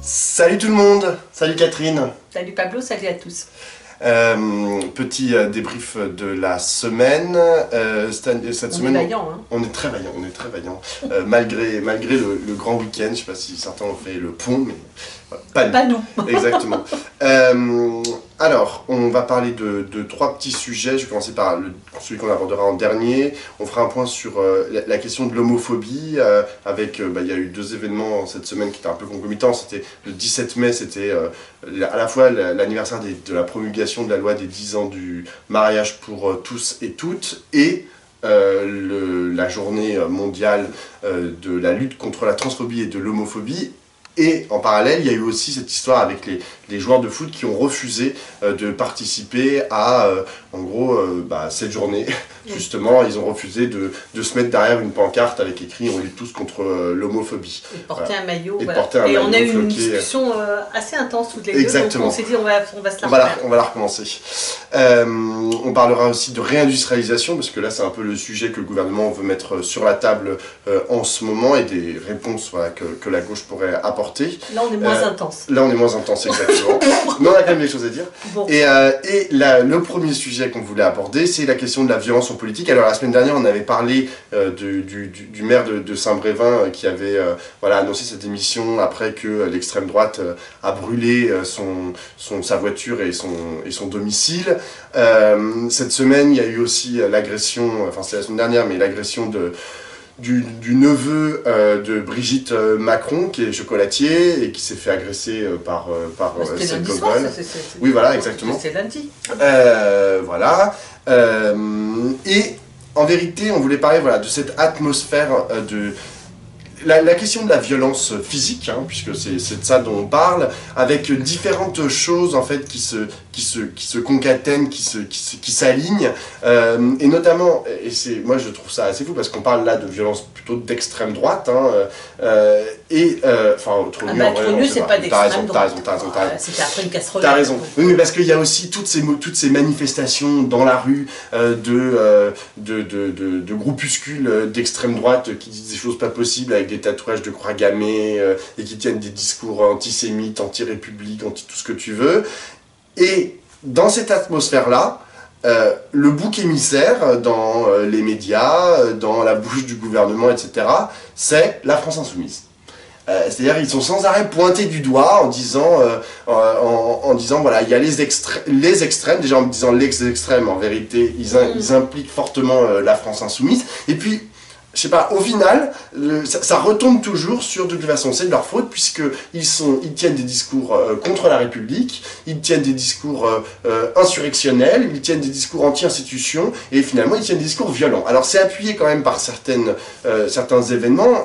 Salut tout le monde, salut Catherine. Salut Pablo, salut à tous. Petit débrief de la semaine. Cette semaine, vaillant, hein. On est très vaillant. Malgré le grand week-end, je ne sais pas si certains ont fait le pont, mais pas nous. Exactement. Alors, on va parler de trois petits sujets. Je vais commencer par celui qu'on abordera en dernier. On fera un point sur la question de l'homophobie. Il y a eu deux événements cette semaine qui étaient un peu concomitants. C'était le 17 mai, c'était à la fois l'anniversaire de la promulgation de la loi des 10 ans du mariage pour tous et toutes, et la journée mondiale de la lutte contre la transphobie et de l'homophobie. Et en parallèle, il y a eu aussi cette histoire avec les joueurs de foot qui ont refusé de participer à, cette journée. Justement, ils ont refusé de se mettre derrière une pancarte avec écrit « On lutte tous contre l'homophobie ». Et porter un maillot. Et on a eu une discussion assez intense toutes les deux. Exactement. Donc on s'est dit on va se la refaire. On va la recommencer. On parlera aussi de réindustrialisation, parce que là c'est un peu le sujet que le gouvernement veut mettre sur la table en ce moment, et des réponses que la gauche pourrait apporter. Là on est moins intense. Là on est moins intense, exactement. Mais on a quand même des choses à dire. Bon. Le premier sujet qu'on voulait aborder, c'est la question de la violence en politique. Alors la semaine dernière on avait parlé du maire de Saint-Brévin qui avait annoncé cette émission après que l'extrême droite a brûlé sa voiture et son domicile. Cette semaine, il y a eu aussi l'agression, enfin c'est la semaine dernière, mais l'agression du neveu de Brigitte Macron, qui est chocolatier, et qui s'est fait agresser par cette gogole. Oui, voilà, exactement. C'est lundi. Et en vérité, on voulait parler de cette atmosphère de... La question de la violence physique, puisque c'est de ça dont on parle, avec différentes choses en fait qui se concatenent, qui s'alignent, et notamment, moi je trouve ça assez fou parce qu'on parle là de violence plutôt d'extrême droite, Entre nous, c'est pas d'extrême droite. T'as raison. C'était après une casserole. T'as raison. Oui, mais parce qu'il y a aussi toutes ces manifestations dans la rue de groupuscules d'extrême droite qui disent des choses pas possibles avec des tatouages de croix gammées et qui tiennent des discours antisémites, anti-république, anti-tout ce que tu veux. Et dans cette atmosphère-là, le bouc émissaire dans les médias, dans la bouche du gouvernement, etc., c'est la France Insoumise. C'est-à-dire ils sont sans arrêt pointés du doigt en disant voilà, il y a les extrêmes, déjà en disant les extrêmes, en vérité ils impliquent fortement la France Insoumise, et puis je sais pas, au final, ça retombe toujours sur, de toute façon, c'est de leur faute, puisqu'ils tiennent des discours contre la République, ils tiennent des discours insurrectionnels, ils tiennent des discours anti-institutions, et finalement, ils tiennent des discours violents. Alors, c'est appuyé quand même par certains événements.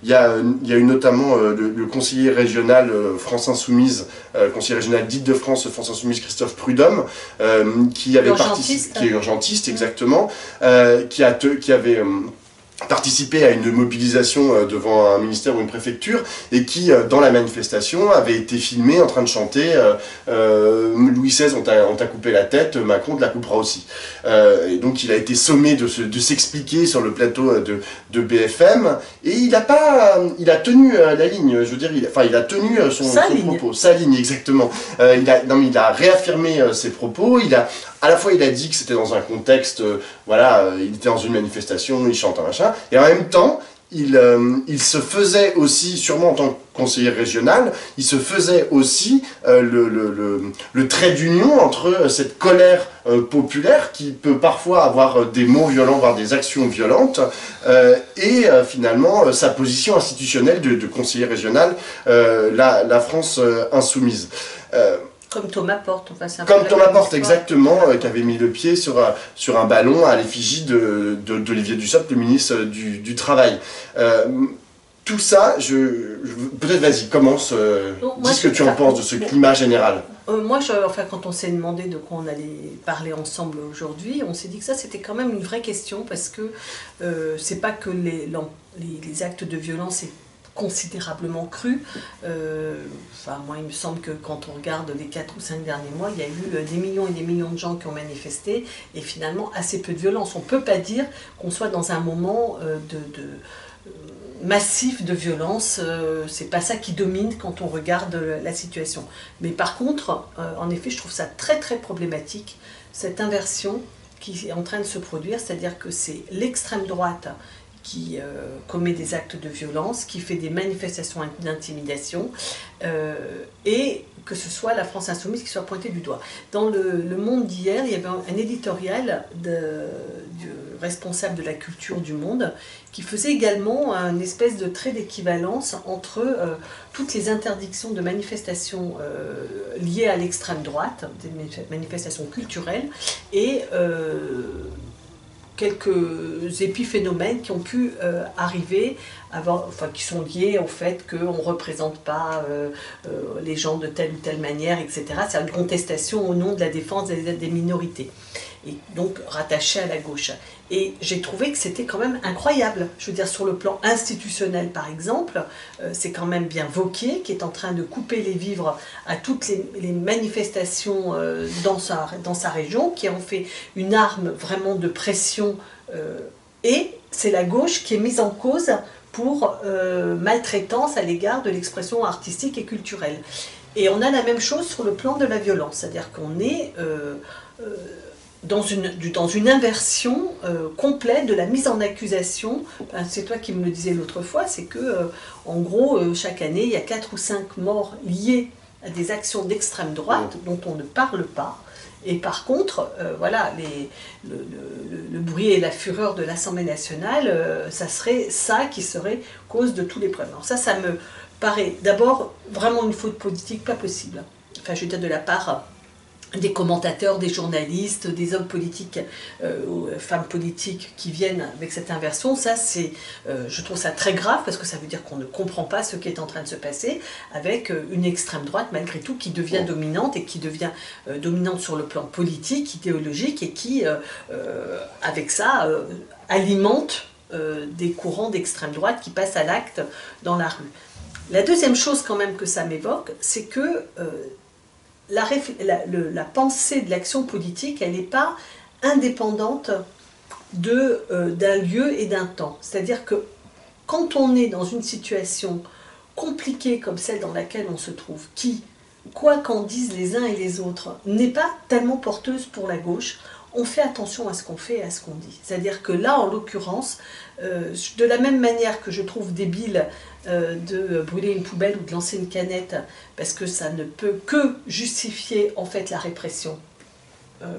Il y a eu notamment le conseiller régional France Insoumise, conseiller régional d'Île-de-France, France Insoumise, Christophe Prudhomme, qui avait participé, qui est urgentiste, exactement, qui avait participer à une mobilisation devant un ministère ou une préfecture, et qui, dans la manifestation, avait été filmé en train de chanter Louis XVI, on t'a coupé la tête, Macron te la coupera aussi. Et donc il a été sommé de s'expliquer sur le plateau de BFM, et il a tenu la ligne, je veux dire, il a tenu son propos, sa ligne, exactement. Il a réaffirmé ses propos, à la fois il a dit que c'était dans un contexte, il était dans une manifestation, il chante un machin, et en même temps, il se faisait aussi, sûrement en tant que conseiller régional, il se faisait aussi le trait d'union entre cette colère populaire qui peut parfois avoir des mots violents, voire des actions violentes, et finalement sa position institutionnelle de conseiller régional, la France Insoumise. Comme Thomas Porte, Comme Thomas Porte, exactement, qui avait mis le pied sur un ballon à l'effigie d'Olivier Dussopt, le ministre du Travail. Tout ça, peut-être vas-y, commence, dis ce que tu en penses de ce climat général. Quand on s'est demandé de quoi on allait parler ensemble aujourd'hui, on s'est dit que ça c'était quand même une vraie question, parce que c'est pas que les actes de violence considérablement cru. Moi, il me semble que quand on regarde les 4 ou 5 derniers mois, il y a eu des millions et des millions de gens qui ont manifesté, et finalement assez peu de violence. On ne peut pas dire qu'on soit dans un moment massif de violence, c'est pas ça qui domine quand on regarde la situation. Mais par contre, en effet, je trouve ça très très problématique, cette inversion qui est en train de se produire, c'est-à-dire que c'est l'extrême droite qui commet des actes de violence, qui fait des manifestations d'intimidation, et que ce soit la France Insoumise qui soit pointée du doigt. Dans le Monde d'hier, il y avait un éditorial du responsable de la culture du Monde qui faisait également une espèce de trait d'équivalence entre toutes les interdictions de manifestations liées à l'extrême droite, des manifestations culturelles, et quelques épiphénomènes qui ont pu arriver, qui sont liés au fait qu'on ne représente pas les gens de telle ou telle manière, etc. C'est une contestation au nom de la défense des minorités, et donc rattaché à la gauche. Et j'ai trouvé que c'était quand même incroyable. Je veux dire, sur le plan institutionnel, par exemple, c'est quand même bien Wauquiez qui est en train de couper les vivres à toutes les manifestations dans sa région, qui en fait une arme vraiment de pression, et c'est la gauche qui est mise en cause pour maltraitance à l'égard de l'expression artistique et culturelle. Et on a la même chose sur le plan de la violence, c'est-à-dire qu'on est dans une inversion complète de la mise en accusation. C'est toi qui me le disais l'autre fois, c'est que en gros, chaque année, il y a 4 ou 5 morts liées à des actions d'extrême droite dont on ne parle pas. Et par contre, voilà, le bruit et la fureur de l'Assemblée nationale, ça serait ça qui serait cause de tous les problèmes. Alors ça me paraît d'abord vraiment une faute politique pas possible. Enfin, je veux dire, de la part des commentateurs, des journalistes, des hommes politiques, femmes politiques qui viennent avec cette inversion. Ça, je trouve ça très grave, parce que ça veut dire qu'on ne comprend pas ce qui est en train de se passer avec une extrême droite, malgré tout, qui devient dominante, et qui devient dominante sur le plan politique, idéologique, et qui, avec ça, alimente des courants d'extrême droite qui passent à l'acte dans la rue. La deuxième chose quand même que ça m'évoque, c'est que la pensée de l'action politique, elle n'est pas indépendante d'un lieu et d'un temps. C'est-à-dire que quand on est dans une situation compliquée comme celle dans laquelle on se trouve, qui, quoi qu'en disent les uns et les autres, n'est pas tellement porteuse pour la gauche, on fait attention à ce qu'on fait et à ce qu'on dit. C'est-à-dire que là, en l'occurrence, de la même manière que je trouve débile de brûler une poubelle ou de lancer une canette, parce que ça ne peut que justifier en fait la répression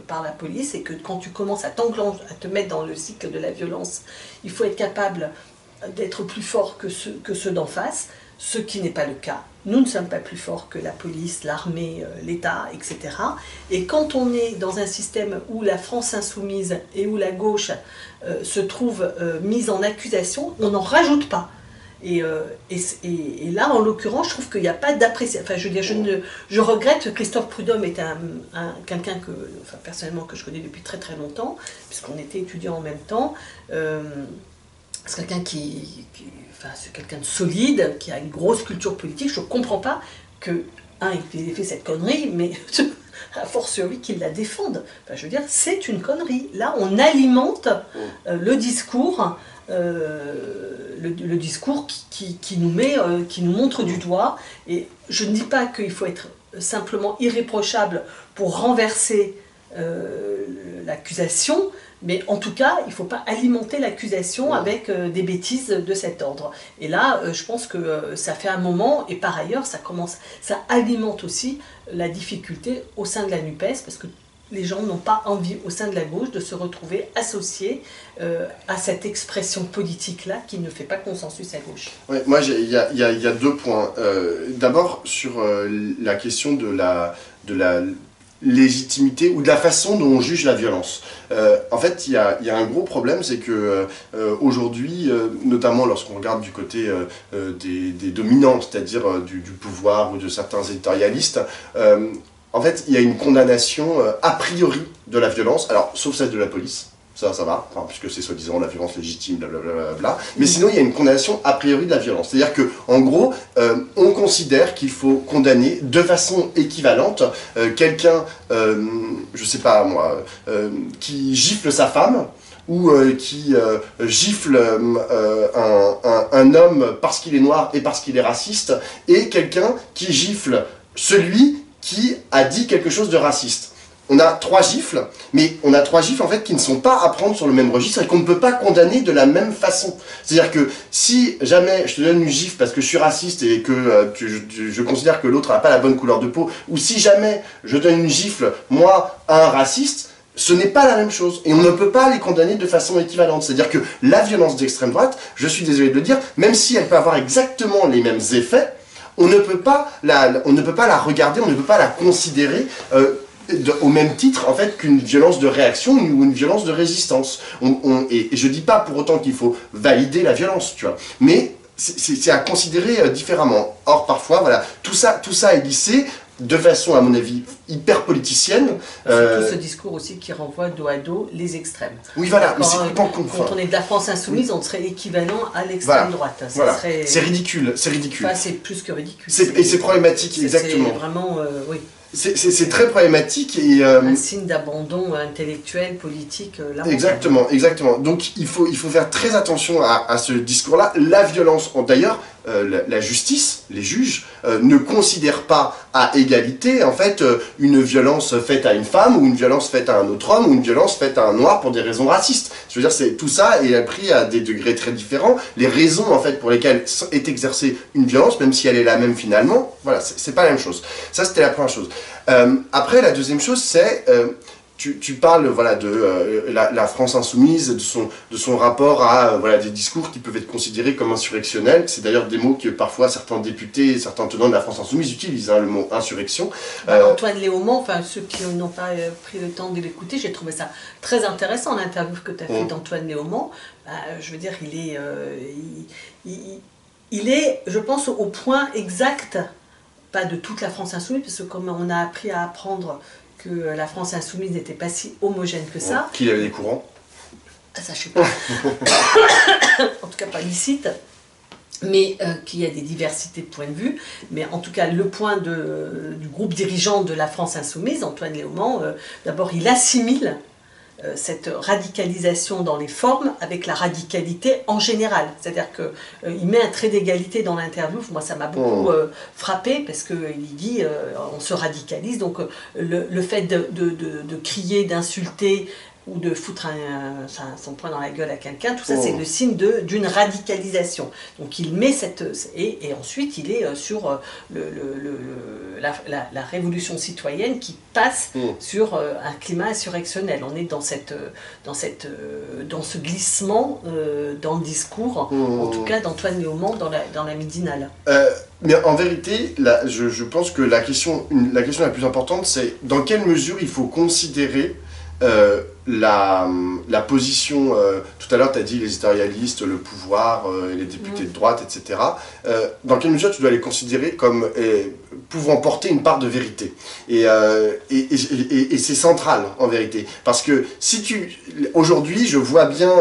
par la police, et que quand tu commences à te mettre dans le cycle de la violence, il faut être capable d'être plus fort que ceux d'en face, ce qui n'est pas le cas. Nous ne sommes pas plus forts que la police, l'armée, l'État, etc. Et quand on est dans un système où la France insoumise et où la gauche se trouve mise en accusation, on n'en rajoute pas. Et là, en l'occurrence, je trouve qu'il n'y a pas d'appréciation. Enfin, je veux dire, je regrette que Christophe Prudhomme est quelqu'un que, enfin, personnellement, que je connais depuis très très longtemps, puisqu'on était étudiants en même temps. C'est quelqu'un c'est quelqu'un de solide, qui a une grosse culture politique. Je ne comprends pas qu'il ait fait cette connerie, mais a fortiori qu'il la défende. Enfin, je veux dire, c'est une connerie. Là, on alimente le discours, le discours qui nous montre du doigt. Et je ne dis pas qu'il faut être simplement irréprochable pour renverser l'accusation, mais en tout cas, il ne faut pas alimenter l'accusation avec des bêtises de cet ordre. Et là, je pense que ça fait un moment, et par ailleurs, ça alimente aussi la difficulté au sein de la NUPES, parce que les gens n'ont pas envie, au sein de la gauche, de se retrouver associés à cette expression politique-là qui ne fait pas consensus à gauche. Ouais, moi, il y a 2 points. D'abord, sur la question de la légitimité ou de la façon dont on juge la violence. En fait, il y a un gros problème, c'est que aujourd'hui, notamment lorsqu'on regarde du côté des dominants, c'est-à-dire du pouvoir ou de certains éditorialistes, en fait, il y a une condamnation a priori de la violence, alors sauf celle de la police. Ça va, enfin, puisque c'est soi-disant la violence légitime, blablabla. Mais sinon, il y a une condamnation a priori de la violence. C'est-à-dire qu'en gros, on considère qu'il faut condamner de façon équivalente quelqu'un, je sais pas moi, qui gifle sa femme, ou qui gifle un homme parce qu'il est noir et parce qu'il est raciste, et quelqu'un qui gifle celui qui a dit quelque chose de raciste. On a 3 gifles, mais on a 3 gifles en fait qui ne sont pas à prendre sur le même registre et qu'on ne peut pas condamner de la même façon. C'est-à-dire que si jamais je te donne une gifle parce que je suis raciste et que je considère que l'autre n'a pas la bonne couleur de peau, ou si jamais je donne une gifle, moi, à un raciste, ce n'est pas la même chose. Et on ne peut pas les condamner de façon équivalente. C'est-à-dire que la violence d'extrême droite, je suis désolé de le dire, même si elle peut avoir exactement les mêmes effets, on ne peut pas la regarder, on ne peut pas la considérer au même titre en fait qu'une violence de réaction ou une violence de résistance. Et je dis pas pour autant qu'il faut valider la violence, tu vois, mais c'est à considérer différemment. Or parfois, voilà, tout ça est lissé de façon, à mon avis, hyper politicienne. C'est tout ce discours aussi qui renvoie dos à dos les extrêmes. Oui, voilà, mais c'est complètement con. Quand on est de la France insoumise, on serait équivalent à l'extrême droite. Voilà. C'est ridicule, c'est ridicule. Enfin, c'est plus que ridicule. Et c'est problématique, exactement. C'est vraiment, oui. C'est très problématique et... un signe d'abandon intellectuel, politique, là. Exactement, exactement. Donc il faut faire très attention à ce discours-là. La violence, d'ailleurs, la justice, les juges, ne considèrent pas à égalité, en fait, une violence faite à une femme, ou une violence faite à un autre homme, ou une violence faite à un noir pour des raisons racistes. Je veux dire, tout ça est pris à des degrés très différents. Les raisons, en fait, pour lesquelles est exercée une violence, même si elle est la même finalement, voilà, c'est pas la même chose. Ça, c'était la première chose. Après, la deuxième chose, c'est... Tu parles voilà, de la France insoumise, de son rapport à voilà, des discours qui peuvent être considérés comme insurrectionnels. C'est d'ailleurs des mots que parfois certains députés, certains tenants de la France insoumise utilisent, hein, le mot insurrection. Antoine Léaumont, enfin ceux qui n'ont pas pris le temps de l'écouter, j'ai trouvé ça très intéressant, l'interview que tu as fait d'Antoine Léaumont. Je veux dire, il est, je pense, au point exact, pas de toute la France insoumise, parce que comme on a appris à apprendre que la France insoumise n'était pas si homogène que ça. Qu'il y avait des courants. Ça, je sais pas. En tout cas, pas licite. Mais qu'il y a des diversités de points de vue. Mais en tout cas, le point du groupe dirigeant de la France insoumise, Antoine Léaumont, d'abord, il assimile cette radicalisation dans les formes avec la radicalité en général. C'est-à-dire qu'il met un trait d'égalité dans l'interview. Moi, ça m'a beaucoup frappé parce qu'il dit on se radicalise. Donc, le fait de crier, d'insulter ou de foutre son poing dans la gueule à quelqu'un, tout ça c'est le signe d'une radicalisation. Donc il met et ensuite il est sur la révolution citoyenne qui passe sur un climat insurrectionnel. On est dans ce glissement dans le discours, en tout cas d'Antoine Léaumont dans la Midinale. Mais en vérité, je pense que la question la plus importante, c'est dans quelle mesure il faut considérer la position, tout à l'heure tu as dit les éditorialistes, le pouvoir, les députés de droite, etc. Dans quelle mesure tu dois les considérer comme pouvant porter une part de vérité. Et c'est central en vérité. Parce que si aujourd'hui je vois bien,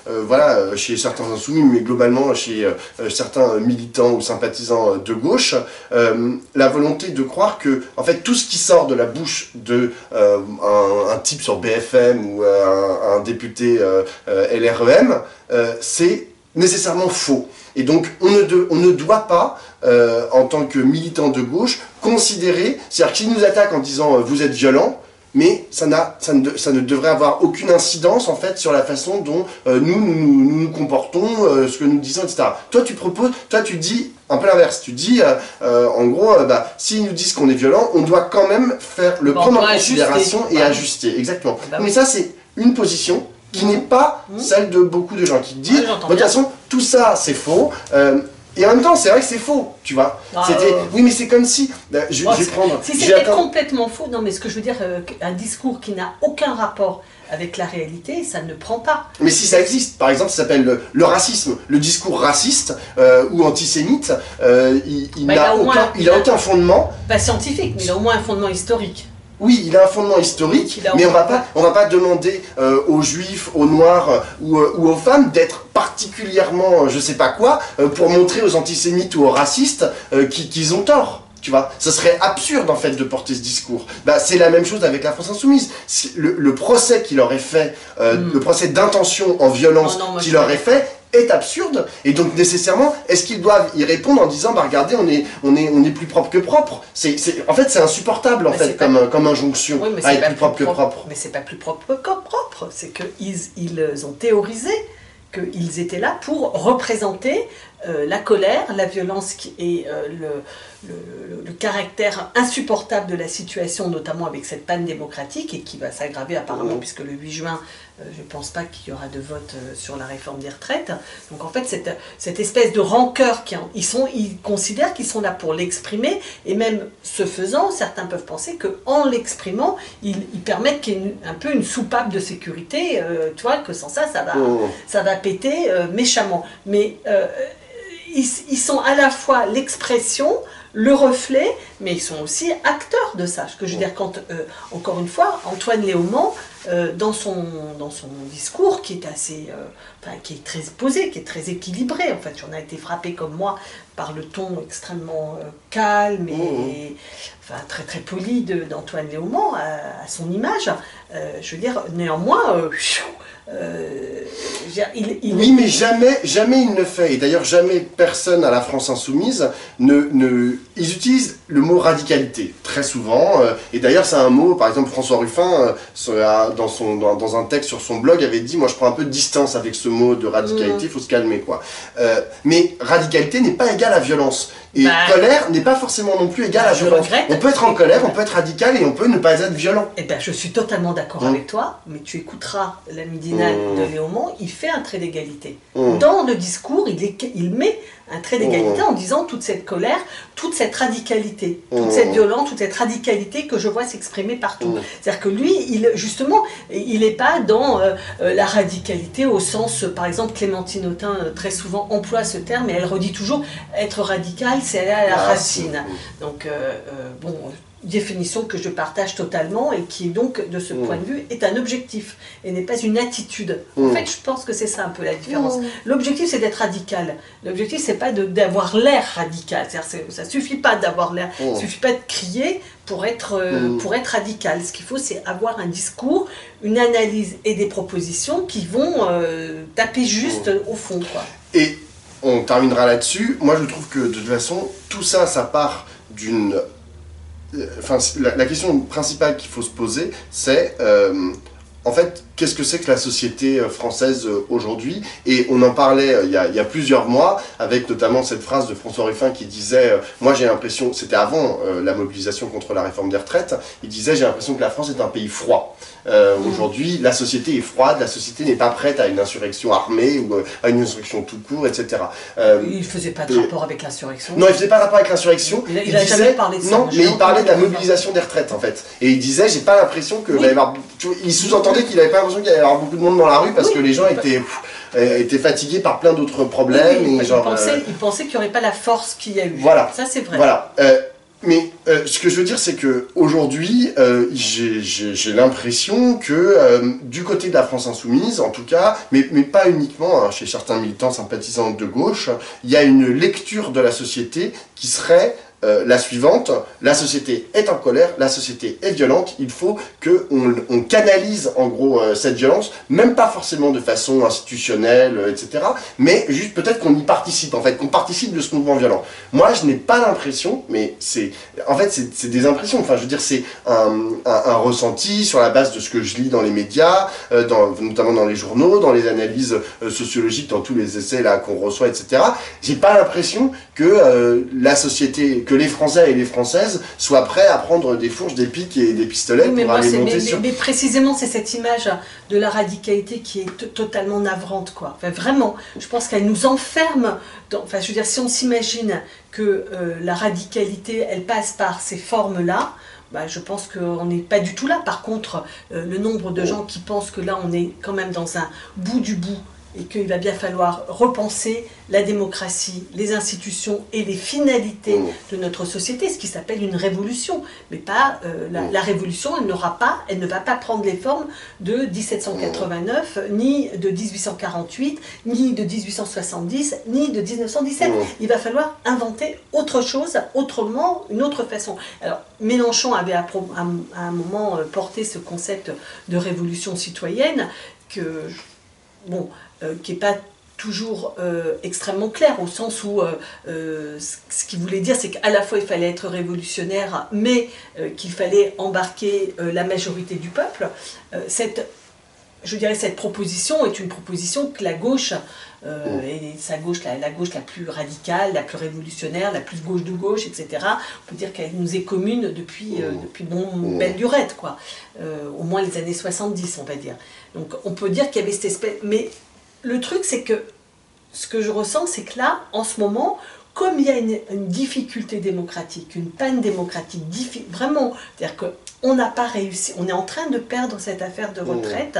voilà, chez certains insoumis, mais globalement chez certains militants ou sympathisants de gauche, la volonté de croire que en fait tout ce qui sort de la bouche de un type sur BFM ou un député LREM, c'est nécessairement faux. Et donc on ne doit pas, en tant que militant de gauche, considérer, c'est-à-dire qu'ils nous attaquent en disant vous êtes violent, mais ça ne devrait avoir aucune incidence en fait sur la façon dont nous comportons, ce que nous disons, etc. Toi tu dis un peu l'inverse, tu dis en gros, s'ils nous disent qu'on est violent, on doit quand même prendre en considération et ajuster, exactement. Bah, mais ça c'est une position qui n'est pas celle de beaucoup de gens qui disent, de toute façon, tout ça c'est faux, et en même temps c'est vrai que c'est faux, tu vois. Oui mais c'est comme si, je vais prendre... Si c'était complètement faux, non mais ce que je veux dire, un discours qui n'a aucun rapport avec la réalité, ça ne prend pas. Mais si ça existe, par exemple, ça s'appelle le racisme, le discours raciste ou antisémite, il n'a aucun fondement. Pas scientifique, mais il a au moins un fondement historique. Oui, il a un fondement historique, mais on va pas demander aux juifs, aux noirs ou aux femmes d'être particulièrement, je sais pas quoi, pour montrer aux antisémites ou aux racistes qu'ils ont tort. Tu vois, ça serait absurde en fait de porter ce discours. Bah, c'est la même chose avec la France Insoumise. Le procès qu'il aurait fait, le procès d'intention en violence qu'il aurait fait, est absurde. Et donc nécessairement, est-ce qu'ils doivent y répondre en disant, bah regardez, on est plus propre que propre. En fait, c'est insupportable en fait comme injonction à être plus propre que propre. Mais c'est pas plus propre que propre. C'est qu'ils ont théorisé qu'ils étaient là pour représenter la colère, la violence et le caractère insupportable de la situation, notamment avec cette panne démocratique, et qui va s'aggraver apparemment, puisque le 8 juin, je ne pense pas qu'il y aura de vote sur la réforme des retraites. Donc en fait, cette espèce de rancœur, ils considèrent qu'ils sont là pour l'exprimer, et même ce faisant, certains peuvent penser qu'en l'exprimant, ils permettent qu'il y ait un peu une soupape de sécurité, tu vois, que sans ça, ça va péter méchamment. Mais ils sont à la fois l'expression, le reflet, mais ils sont aussi acteurs de ça. Ce que je veux dire, quand, encore une fois, Antoine Léaumont, dans son discours, qui est qui est très posé, qui est très équilibré, en fait, on a été frappé comme moi par le ton extrêmement calme et très très poli d'Antoine Léaumont à son image. Je veux dire, néanmoins, oui, mais jamais il ne fait, et d'ailleurs jamais personne à la France Insoumise ils utilisent le mot radicalité, très souvent, et d'ailleurs c'est un mot, par exemple François Ruffin, dans un texte sur son blog, avait dit, moi je prends un peu de distance avec ce mot de radicalité, il faut se calmer quoi. Mais radicalité n'est pas égale à violence, et colère n'est pas forcément non plus égale à violence. On peut être en colère, on peut être radical, et on peut ne pas être violent. Eh ben, je suis totalement d'accord avec toi, mais tu écouteras la midinale de Léaumont, il fait un trait d'égalité. Dans le discours, il met un trait d'égalité en disant toute cette colère, toute cette radicalité, toute cette violence, toute cette radicalité que je vois s'exprimer partout. C'est-à-dire que lui, justement, il n'est pas dans la radicalité au sens, par exemple, Clémentine Autain très souvent emploie ce terme et elle redit toujours être radical, c'est aller à la racine. Donc, bon, définition que je partage totalement et qui donc de ce point de vue est un objectif et n'est pas une attitude. En fait, je pense que c'est ça un peu la différence. L'objectif c'est d'être radical. L'objectif c'est pas d'avoir l'air radical. Ça suffit pas d'avoir l'air, suffit pas de crier pour être radical. Ce qu'il faut c'est avoir un discours, une analyse et des propositions qui vont taper juste au fond, quoi. Et on terminera là-dessus. Moi je trouve que de toute façon tout ça part d'une... Enfin, la question principale qu'il faut se poser, c'est en fait, qu'est-ce que c'est que la société française aujourd'hui? Et on en parlait il y a plusieurs mois, avec notamment cette phrase de François Ruffin qui disait moi j'ai l'impression, c'était avant la mobilisation contre la réforme des retraites, il disait j'ai l'impression que la France est un pays froid. Aujourd'hui, la société est froide, la société n'est pas prête à une insurrection armée ou à une insurrection tout court, etc. Il ne faisait pas de rapport avec l'insurrection. Non, il ne faisait pas de rapport avec l'insurrection. Il n'a jamais parlé de ça. Non, mais il parlait de la mobilisation des retraites en fait. Et il disait, j'ai pas l'impression que... Il sous-entendait qu'il n'avait pas l'impression qu'il y allait y avoir beaucoup de monde dans la rue parce que les gens étaient fatigués par plein d'autres problèmes. Et genre, il pensait qu'il n'y aurait pas la force qu'il y a eu. Voilà. Ça c'est vrai. Voilà. Mais ce que je veux dire, c'est qu'aujourd'hui, j'ai l'impression que du côté de la France Insoumise, en tout cas, mais pas uniquement, hein, chez certains militants sympathisants de gauche, il y a une lecture de la société qui serait la suivante: la société est en colère, la société est violente, il faut qu'on canalise en gros cette violence, même pas forcément de façon institutionnelle, etc., mais juste peut-être qu'on y participe, en fait, qu'on participe de ce mouvement violent. Moi, je n'ai pas l'impression, mais en fait, c'est des impressions, enfin, je veux dire, c'est un ressenti sur la base de ce que je lis dans les médias, notamment dans les journaux, dans les analyses sociologiques, dans tous les essais là qu'on reçoit, etc. J'ai pas l'impression que la société, que les Français et les Françaises soient prêts à prendre des fourches, des pics et des pistolets pour aller monter sur... Mais précisément, c'est cette image de la radicalité qui est totalement navrante, quoi. Enfin, vraiment, je pense qu'elle nous enferme enfin, je veux dire, si on s'imagine que la radicalité, elle passe par ces formes-là, bah, je pense qu'on n'est pas du tout là. Par contre, le nombre de gens qui pensent que là, on est quand même dans un bout du bout et qu'il va bien falloir repenser la démocratie, les institutions et les finalités de notre société, ce qui s'appelle une révolution. Mais pas la révolution, elle ne va pas prendre les formes de 1789, ni de 1848, ni de 1870, ni de 1917. Il va falloir inventer autre chose, autrement, une autre façon. Alors, Mélenchon avait à un moment porté ce concept de révolution citoyenne, qui n'est pas toujours extrêmement clair, au sens où ce qu'il voulait dire, c'est qu'à la fois il fallait être révolutionnaire, mais qu'il fallait embarquer la majorité du peuple. Cette proposition est une proposition que la gauche, et la gauche la plus radicale, la plus révolutionnaire, la plus gauche de gauche, etc., on peut dire qu'elle nous est commune depuis belle lurette, quoi. Au moins les années 70, on va dire. Donc on peut dire qu'il y avait cette espèce... Mais le truc, c'est que ce que je ressens, c'est que là, en ce moment, comme il y a une difficulté démocratique, une panne démocratique, vraiment, c'est-à-dire qu'on n'a pas réussi, on est en train de perdre cette affaire de retraite,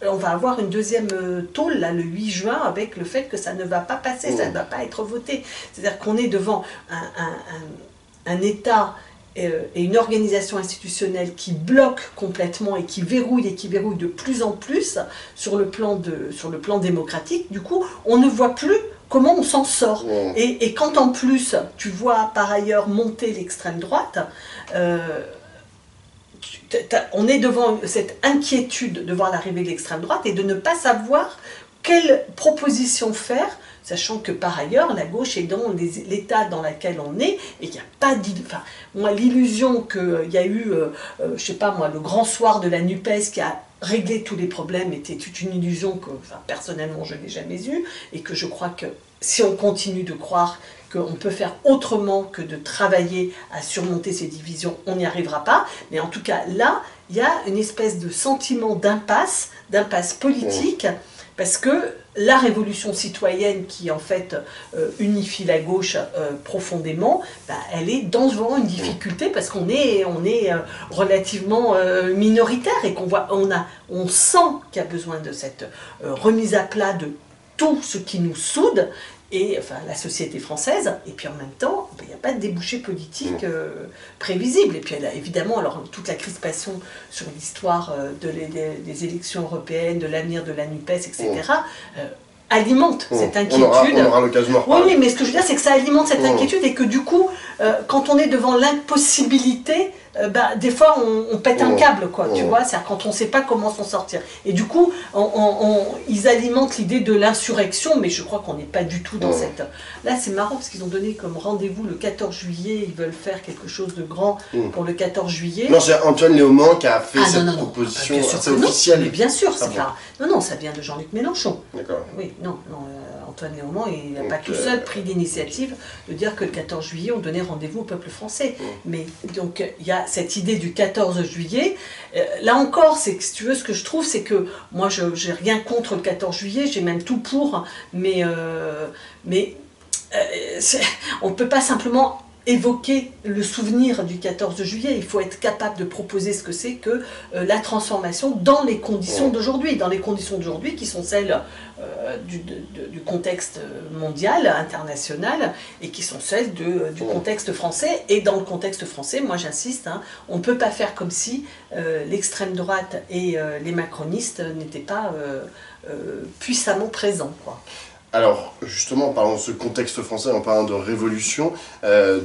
on va avoir une deuxième tôle, là, le 8 juin, avec le fait que ça ne va pas passer, ça ne va pas être voté. C'est-à-dire qu'on est devant un État et une organisation institutionnelle qui bloque complètement et qui verrouille de plus en plus sur le plan démocratique. Du coup, on ne voit plus comment on s'en sort. Et quand en plus, tu vois par ailleurs monter l'extrême droite, on est devant cette inquiétude de voir l'arrivée de l'extrême droite et de ne pas savoir quelle proposition faire, sachant que par ailleurs, la gauche est dans l'état dans lequel on est, et qu'il n'y a pas d'illusion. Enfin, moi, l'illusion qu'il y a eu, je sais pas moi, le grand soir de la NUPES qui a réglé tous les problèmes était toute une illusion que, enfin, personnellement, je n'ai jamais eue, et que je crois que si on continue de croire qu'on peut faire autrement que de travailler à surmonter ces divisions, on n'y arrivera pas. Mais en tout cas, là, il y a une espèce de sentiment d'impasse politique, parce que la révolution citoyenne qui en fait unifie la gauche profondément, elle est devant une difficulté parce qu'on est relativement minoritaire et on sent qu'il y a besoin de cette remise à plat de tout ce qui nous soude, et enfin la société française, et puis en même temps, il n'y a pas de débouché politique prévisible. Et puis évidemment, alors toute la crispation sur l'histoire des élections européennes, de l'avenir de la NUPES, etc., alimente cette inquiétude. On aura l'occasion d'en reparler. Oui, mais ce que je veux dire, c'est que ça alimente cette inquiétude, et que du coup, quand on est devant l'impossibilité, des fois on pète un câble, quoi, tu vois, c'est-à-dire quand on ne sait pas comment s'en sortir. Et du coup, ils alimentent l'idée de l'insurrection, mais je crois qu'on n'est pas du tout dans cette... Là, c'est marrant, parce qu'ils ont donné comme rendez-vous le 14 juillet, ils veulent faire quelque chose de grand pour le 14 juillet. Non, c'est Antoine Léaumont qui a fait cette proposition assez officielle. Mais bien sûr, c'est pas... Non, ça vient de Jean-Luc Mélenchon. D'accord. Oui, non, Antoine Léaumont, il n'a pas tout seul pris l'initiative de dire que le 14 juillet, on donnait rendez-vous au peuple français. Mais donc, il y a cette idée du 14 juillet. Là encore, c'est que, si tu veux, ce que je trouve, c'est que moi, je n'ai rien contre le 14 juillet, j'ai même tout pour, mais on ne peut pas simplement évoquer le souvenir du 14 juillet, il faut être capable de proposer ce que c'est que la transformation dans les conditions d'aujourd'hui, qui sont celles du contexte mondial, international, et qui sont celles du contexte français. Et dans le contexte français, moi j'insiste, on ne peut pas faire comme si l'extrême droite et les macronistes n'étaient pas puissamment présents, quoi. Alors, justement, en parlant de ce contexte français, en parlant de révolution,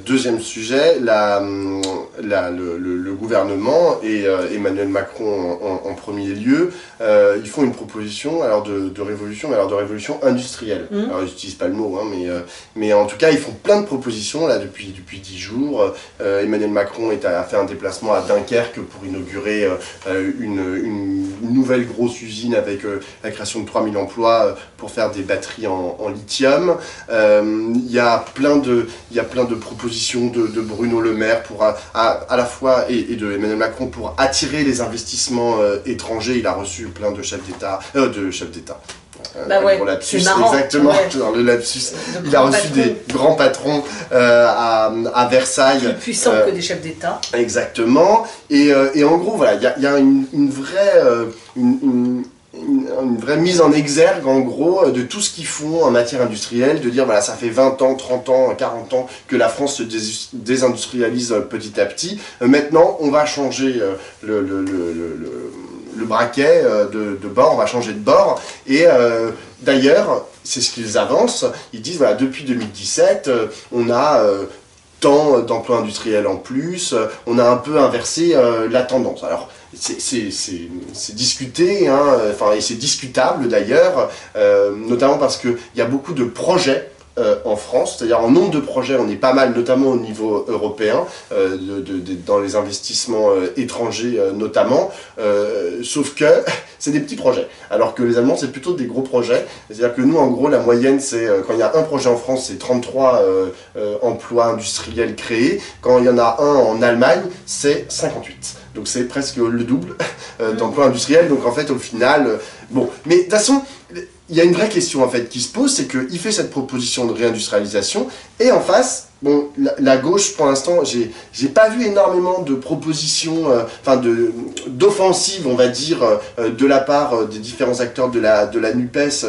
deuxième sujet, le gouvernement et Emmanuel Macron en premier lieu, ils font une proposition alors de révolution, mais alors de révolution industrielle. Alors, ils n'utilisent pas le mot, mais en tout cas, ils font plein de propositions là depuis 10 jours. Emmanuel Macron a fait un déplacement à Dunkerque pour inaugurer une nouvelle grosse usine avec la création de 3000 emplois pour faire des batteries en lithium. Il y a plein de propositions de Bruno Le Maire pour à la fois et de Emmanuel Macron pour attirer les investissements étrangers. Il a reçu plein de chefs d'État, c'est marrant. Exactement, dans le lapsus. Il a reçu des grands patrons à Versailles. Plus puissants que des chefs d'État. Exactement. Et en gros, voilà, il y a une vraie... une vraie mise en exergue, en gros, de tout ce qu'ils font en matière industrielle, de dire, voilà, ça fait 20 ans, 30 ans, 40 ans que la France se désindustrialise petit à petit. Maintenant, on va changer le braquet de bord, on va changer de bord. Et d'ailleurs, c'est ce qu'ils avancent. Ils disent, voilà, depuis 2017, on a tant d'emplois industriels en plus, on a un peu inversé la tendance. Alors, c'est discuté, hein, et c'est discutable d'ailleurs, notamment parce qu'il y a beaucoup de projets en France, c'est-à-dire en nombre de projets, on est pas mal, notamment au niveau européen, dans les investissements étrangers notamment, sauf que c'est des petits projets, alors que les Allemands c'est plutôt des gros projets, c'est-à-dire que nous en gros la moyenne c'est, quand il y a un projet en France c'est 33 emplois industriels créés, quand il y en a un en Allemagne c'est 58. Donc c'est presque le double d'emplois industriels, donc en fait au final, bon, mais de toute façon, il y a une vraie question en fait qui se pose, c'est qu'il fait cette proposition de réindustrialisation, et en face, bon, la gauche pour l'instant, j'ai pas vu énormément de propositions, d'offensives on va dire, de la part des différents acteurs de la NUPES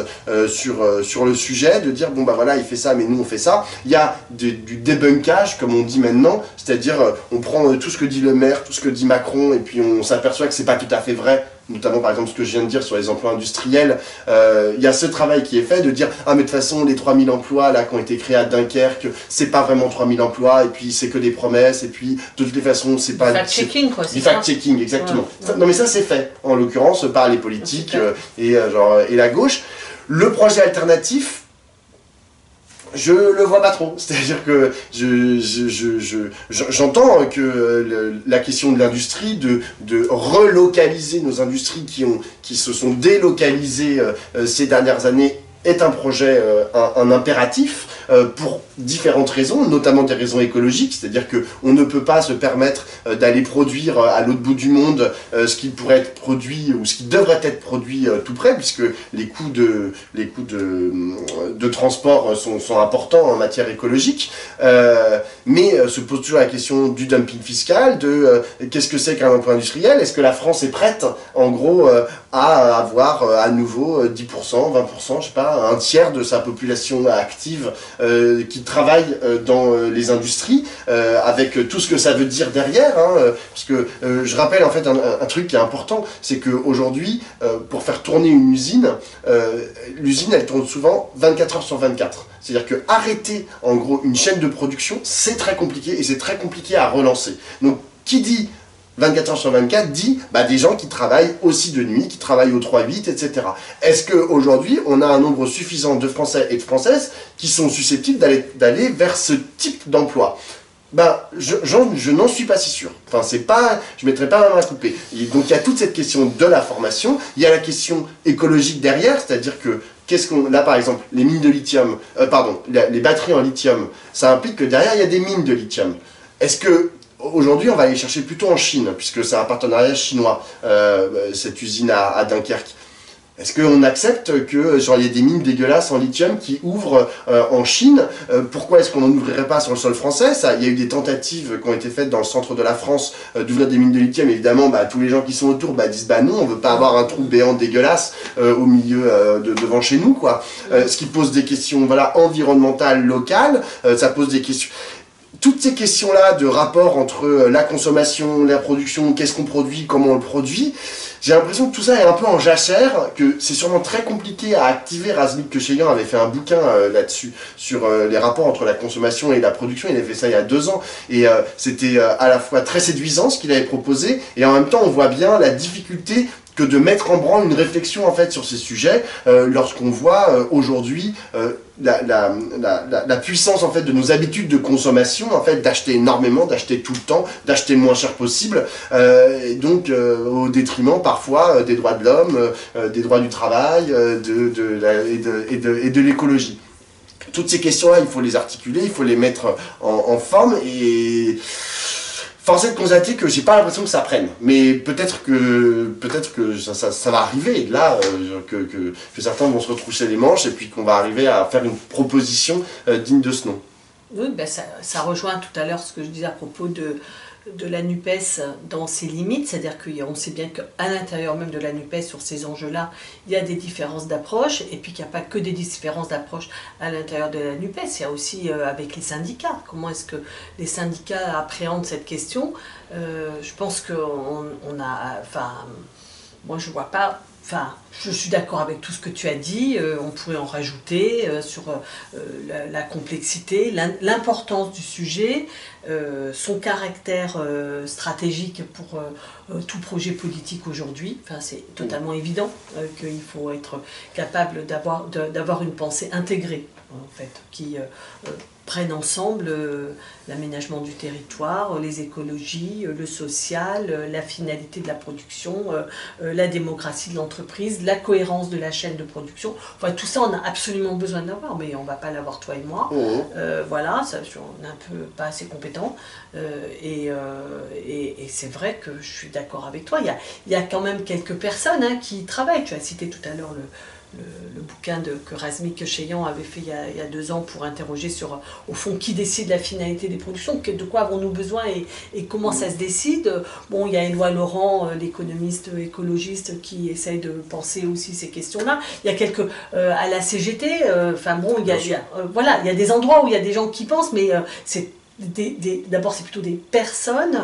sur le sujet, de dire bon bah voilà il fait ça mais nous on fait ça. Il y a du débunkage comme on dit maintenant, c'est-à-dire on prend tout ce que dit le maire, tout ce que dit Macron et puis on s'aperçoit que c'est pas tout à fait vrai, notamment par exemple ce que je viens de dire sur les emplois industriels. Il y a ce travail qui est fait de dire ah mais de toute façon les 3000 emplois là qui ont été créés à Dunkerque c'est pas vraiment 3000 emplois et puis c'est que des promesses et puis de toutes les façons c'est pas... Fact-checking quoi, c'est du fact-checking exactement. Ouais. Non mais ça c'est fait en l'occurrence par les politiques et la gauche. Le projet alternatif, je le vois pas trop, c'est-à-dire que j'entends que la question de l'industrie, de relocaliser nos industries qui se sont délocalisées ces dernières années est un projet, un impératif pour différentes raisons, notamment des raisons écologiques, c'est-à-dire qu'on ne peut pas se permettre d'aller produire à l'autre bout du monde ce qui pourrait être produit ou ce qui devrait être produit tout près, puisque les coûts de transport sont importants en matière écologique, mais se pose toujours la question du dumping fiscal, de qu'est-ce que c'est qu'un emploi industriel, est-ce que la France est prête en gros à avoir à nouveau 10%, 20%, je sais pas, un tiers de sa population active qui travaille dans les industries, avec tout ce que ça veut dire derrière, hein, parce que je rappelle en fait un truc qui est important, c'est qu'aujourd'hui, pour faire tourner une usine, l'usine elle tourne souvent 24 heures sur 24. C'est-à-dire que arrêter en gros une chaîne de production, c'est très compliqué et c'est très compliqué à relancer. Donc qui dit 24 heures sur 24 dit des gens qui travaillent aussi de nuit, qui travaillent au 3-8, etc. Est-ce qu'aujourd'hui, on a un nombre suffisant de Français et de Françaises qui sont susceptibles d'aller vers ce type d'emploi? Je n'en suis pas si sûr. Enfin, c'est pas, je ne mettrai pas ma main à couper. Et donc il y a toute cette question de la formation, il y a la question écologique derrière, c'est-à-dire que là par exemple, les mines de lithium, les batteries en lithium, ça implique que derrière il y a des mines de lithium. Est-ce que aujourd'hui, on va aller chercher plutôt en Chine, puisque c'est un partenariat chinois, cette usine à Dunkerque. Est-ce qu'on accepte que il y ait des mines dégueulasses en lithium qui ouvrent en Chine? Pourquoi est-ce qu'on n'en ouvrirait pas sur le sol français? Il y a eu des tentatives qui ont été faites dans le centre de la France d'ouvrir des mines de lithium. Évidemment, tous les gens qui sont autour disent non, on ne veut pas avoir un trou béant dégueulasse au milieu devant chez nous, quoi. Ce qui pose des questions environnementales, locales, ça pose des questions... Toutes ces questions-là de rapport entre la consommation, la production, qu'est-ce qu'on produit, comment on le produit, j'ai l'impression que tout ça est un peu en jachère, que c'est sûrement très compliqué à activer. Razmik Kecheyan avait fait un bouquin là-dessus, sur les rapports entre la consommation et la production, il avait fait ça il y a 2 ans, et c'était à la fois très séduisant ce qu'il avait proposé, et en même temps on voit bien la difficulté que de mettre en branle une réflexion en fait sur ces sujets lorsqu'on voit aujourd'hui la puissance en fait de nos habitudes de consommation, en fait d'acheter énormément, d'acheter tout le temps, d'acheter le moins cher possible, et donc au détriment parfois des droits de l'homme, des droits du travail, et de l'écologie. Toutes ces questions-là, il faut les articuler, il faut les mettre en forme, et force est de constater que j'ai pas l'impression que ça prenne, mais peut-être que ça va arriver, là, que certains vont se retrousser les manches et puis qu'on va arriver à faire une proposition digne de ce nom. Oui, ça rejoint tout à l'heure ce que je disais à propos de la NUPES dans ses limites, c'est-à-dire qu'on sait bien qu'à l'intérieur même de la NUPES, sur ces enjeux-là, il y a des différences d'approche, et puis qu'il n'y a pas que des différences d'approche à l'intérieur de la NUPES, il y a aussi avec les syndicats. Comment est-ce que les syndicats appréhendent cette question? Je pense qu'on a... Enfin, moi je vois pas... Enfin, je suis d'accord avec tout ce que tu as dit, on pourrait en rajouter sur la complexité, l'importance du sujet, son caractère stratégique pour tout projet politique aujourd'hui. Enfin, c'est totalement évident qu'il faut être capable d'avoir une pensée intégrée, en fait, qui prennent ensemble l'aménagement du territoire, les écologies, le social, la finalité de la production, la démocratie de l'entreprise, la cohérence de la chaîne de production. Enfin, tout ça, on a absolument besoin d'avoir, mais on ne va pas l'avoir toi et moi. Voilà, ça, on est un peu pas assez compétents. Et c'est vrai que je suis d'accord avec toi. Il y a quand même quelques personnes qui travaillent. Tu as cité tout à l'heure le bouquin que Razmik Cheyan avait fait il y a 2 ans pour interroger sur, au fond, qui décide la finalité des productions, de quoi avons-nous besoin et comment ça se décide. Bon, il y a Éloi Laurent, l'économiste écologiste, qui essaye de penser aussi ces questions-là. Il y a quelques... à la CGT, enfin bon, voilà, il y a des endroits où il y a des gens qui pensent, mais c'est... D'abord, c'est plutôt des personnes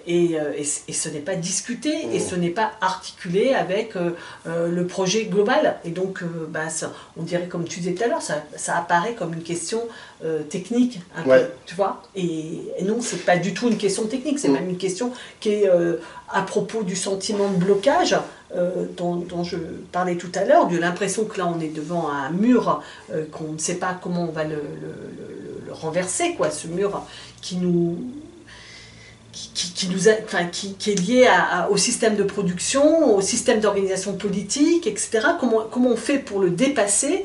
et ce n'est pas discuté et ce n'est pas articulé avec le projet global. Et donc, on dirait, comme tu disais tout à l'heure, ça apparaît comme une question technique, un peu, tu vois. Et non, c'est pas du tout une question technique, c'est même une question qui est à propos du sentiment de blocage dont je parlais tout à l'heure, de l'impression que là, on est devant un mur qu'on ne sait pas comment on va le renverser, quoi, ce mur qui est lié au système de production, au système d'organisation politique, etc. Comment on fait pour le dépasser?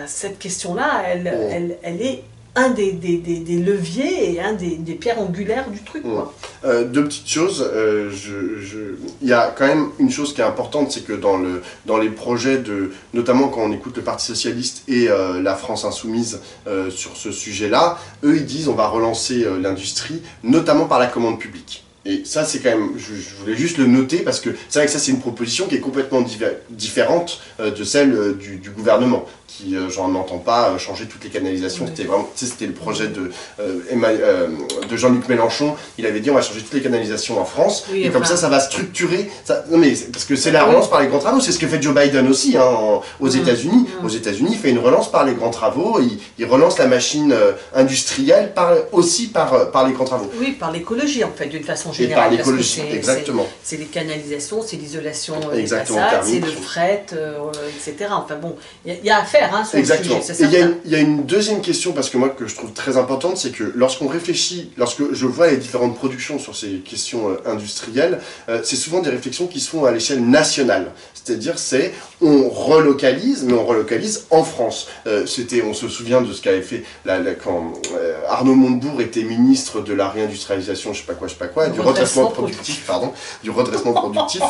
Cette question-là, elle est un des leviers et un des pierres angulaires du truc. Quoi. 2 petites choses. Il y a quand même une chose qui est importante, c'est que dans les projets, notamment quand on écoute le Parti Socialiste et la France Insoumise sur ce sujet-là, eux ils disent on va relancer l'industrie, notamment par la commande publique. Et ça, c'est quand même, je voulais juste le noter parce que c'est vrai que ça, c'est une proposition qui est complètement différente de celle du gouvernement, qui, j'en entends pas changer toutes les canalisations. C'était vraiment, c'était le projet de Jean-Luc Mélenchon. Il avait dit on va changer toutes les canalisations en France, et comme ça va structurer. Non mais parce que c'est la relance par les grands travaux. C'est ce que fait Joe Biden aussi aux États-Unis. Aux États-Unis, il fait une relance par les grands travaux. Il relance la machine industrielle aussi par les grands travaux. Oui, par l'écologie en fait, d'une façon générale. Et par l'écologie, exactement. C'est les canalisations, c'est l'isolation des façades, c'est le fret, etc. Enfin bon, il y a à faire sur exactement. le sujet, c'est il y a une deuxième question, parce que moi, que je trouve très importante, c'est que lorsqu'on réfléchit, lorsque je vois les différentes productions sur ces questions industrielles, c'est souvent des réflexions qui se font à l'échelle nationale. C'est-à-dire, on relocalise, mais on relocalise en France. On se souvient de ce qu'avait fait quand Arnaud Montebourg était ministre de la réindustrialisation, je sais pas quoi, du redressement productif, pardon, du redressement productif.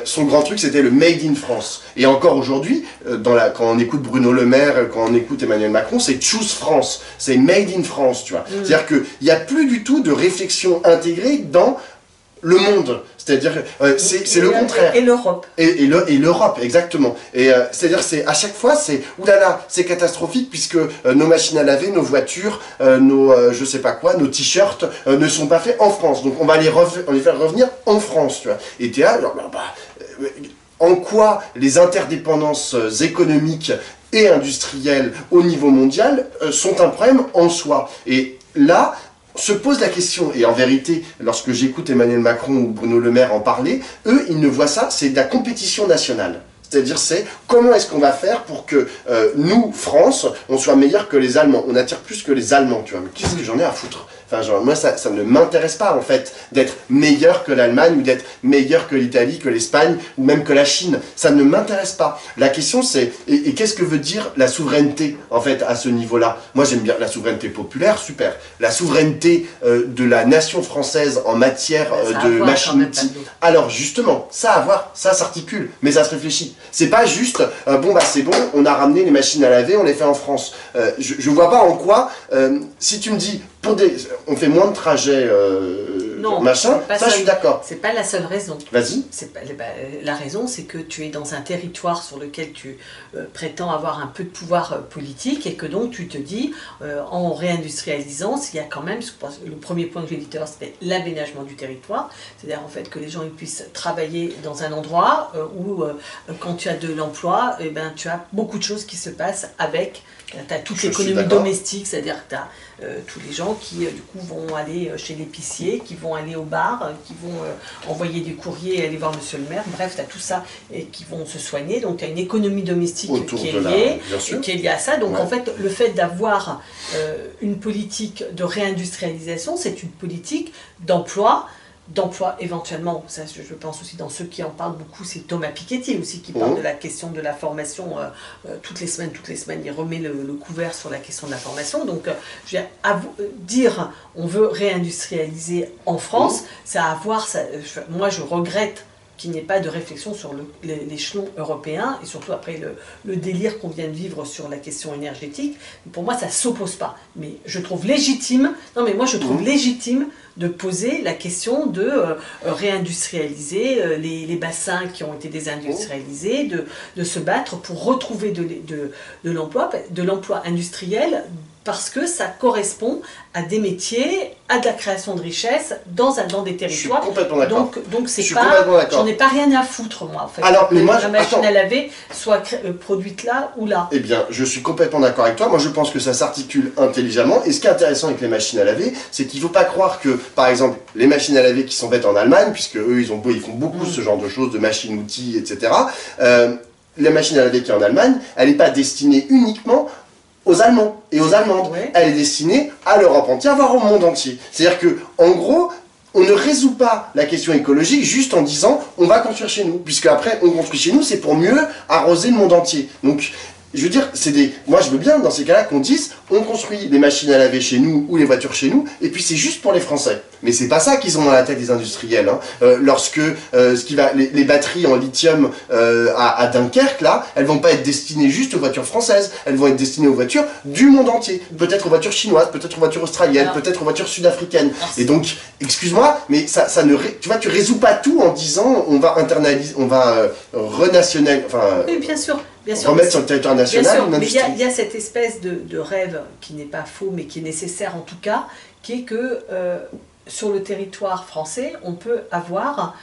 Son grand truc, c'était le Made in France. Et encore aujourd'hui, quand on écoute Bruno Le Maire, quand on écoute Emmanuel Macron, c'est Choose France, c'est Made in France, tu vois. C'est-à-dire qu'il n'y a plus du tout de réflexion intégrée dans le monde, c'est-à-dire c'est le contraire. Et l'Europe. Et l'Europe, exactement. Et c'est-à-dire à chaque fois oulala, c'est catastrophique puisque nos machines à laver, nos voitures, je sais pas quoi, nos t-shirts ne sont pas faits en France. Donc on va les faire revenir en France, tu vois. Et t'es là, genre, en quoi les interdépendances économiques et industrielles au niveau mondial sont un problème en soi. Et là, se pose la question, et en vérité, lorsque j'écoute Emmanuel Macron ou Bruno Le Maire en parler, eux, ils ne voient ça, c'est de la compétition nationale. C'est-à-dire, comment est-ce qu'on va faire pour que nous, France, on soit meilleurs que les Allemands. On attire plus que les Allemands, tu vois. Mais qu'est-ce que j'en ai à foutre? Enfin, genre, moi, ça ne m'intéresse pas, en fait, d'être meilleur que l'Allemagne, ou d'être meilleur que l'Italie, que l'Espagne, ou même que la Chine. Ça ne m'intéresse pas. La question, c'est, et qu'est-ce que veut dire la souveraineté, en fait, à ce niveau-là? Moi, j'aime bien la souveraineté populaire, super. La souveraineté de la nation française en matière de machines-outils. Alors, justement, ça à voir, ça s'articule, mais ça se réfléchit. C'est pas juste, bon bah c'est bon, on a ramené les machines à laver, on les fait en France. Je vois pas en quoi, si tu me dis, on fait moins de trajets, non, machin, ça je suis d'accord. C'est pas la seule raison. Vas-y. La raison, c'est que tu es dans un territoire sur lequel tu prétends avoir un peu de pouvoir politique et que donc tu te dis, en réindustrialisant, il y a quand même, le premier point que j'ai dit tout à l'heure, c'était l'aménagement du territoire, c'est-à-dire en fait que les gens ils puissent travailler dans un endroit où quand tu as de l'emploi, eh ben, tu as beaucoup de choses qui se passent avec, tu as toute l'économie domestique, c'est-à-dire que tu as tous les gens qui du coup vont aller chez l'épicier, qui vont aller au bar, qui vont envoyer des courriers et aller voir monsieur le maire, bref, tu as tout ça et qui vont se soigner, donc tu as une économie domestique qui est liée à ça, donc en fait le fait d'avoir une politique de réindustrialisation, c'est une politique d'emploi éventuellement, ça je pense aussi dans ceux qui en parlent beaucoup, c'est Thomas Piketty aussi qui parle de la question de la formation toutes les semaines, il remet le couvert sur la question de la formation, donc je veux dire on veut réindustrialiser en France, ça a à voir, moi je regrette qu'il n'y ait pas de réflexion sur l'échelon européen et surtout après le délire qu'on vient de vivre sur la question énergétique. Pour moi, ça ne s'oppose pas. Mais je trouve légitime, légitime de poser la question de réindustrialiser les bassins qui ont été désindustrialisés, de se battre pour retrouver de l'emploi industriel parce que ça correspond à des métiers, à de la création de richesses dans des territoires. Je suis complètement d'accord. Donc c'est pas, j'en ai pas rien à foutre moi en fait. Alors, mais moi, la machine à laver soit produite là ou là. Eh bien, je suis complètement d'accord avec toi. Moi, je pense que ça s'articule intelligemment. Et ce qui est intéressant avec les machines à laver, c'est qu'il ne faut pas croire que, par exemple, les machines à laver qui sont faites en Allemagne, puisque eux, ils font beaucoup ce genre de choses, de machines-outils, etc. La machine à laver qui est en Allemagne, elle n'est pas destinée uniquement aux Allemands et aux Allemandes. Elle est destinée à l'Europe entière, voire au monde entier. C'est-à-dire que, en gros, on ne résout pas la question écologique juste en disant on va construire chez nous, puisque après on construit chez nous, c'est pour mieux arroser le monde entier. Donc, je veux dire, moi je veux bien dans ces cas-là qu'on dise on construit des machines à laver chez nous ou les voitures chez nous, et puis c'est juste pour les Français. Mais c'est pas ça qu'ils ont dans la tête des industriels. Hein. Lorsque les batteries en lithium à Dunkerque, là, elles vont pas être destinées juste aux voitures françaises, elles vont être destinées aux voitures du monde entier. Peut-être aux voitures chinoises, peut-être aux voitures australiennes, peut-être aux voitures sud-africaines. Et donc, excuse-moi, mais tu vois, tu résous pas tout en disant on va internaliser, on va renationaliser, enfin, oui, bien sûr. Remettre sur le territoire national. Bien sûr, mais il y a cette espèce de rêve qui n'est pas faux, mais qui est nécessaire en tout cas, qui est que sur le territoire français, on peut avoir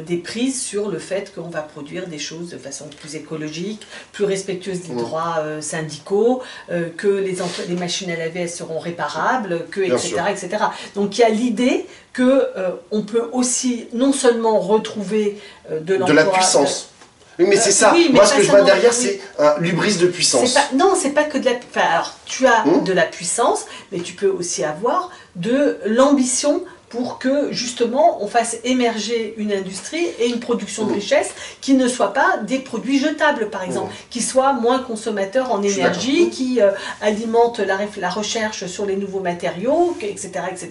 des prises sur le fait qu'on va produire des choses de façon plus écologique, plus respectueuse des droits syndicaux, que les machines à laver elles seront réparables, etc., etc. Donc il y a l'idée qu'on peut aussi non seulement retrouver de l'emploi... De la puissance. Oui, mais c'est ça. Oui, moi, ce que je vois derrière, c'est un l'hubris de puissance. Non, c'est pas que de la... Enfin, alors, tu as de la puissance, mais tu peux aussi avoir de l'ambition pour que, justement, on fasse émerger une industrie et une production de richesse qui ne soient pas des produits jetables, par exemple, qui soient moins consommateurs en énergie, qui alimentent la recherche sur les nouveaux matériaux, etc., etc.,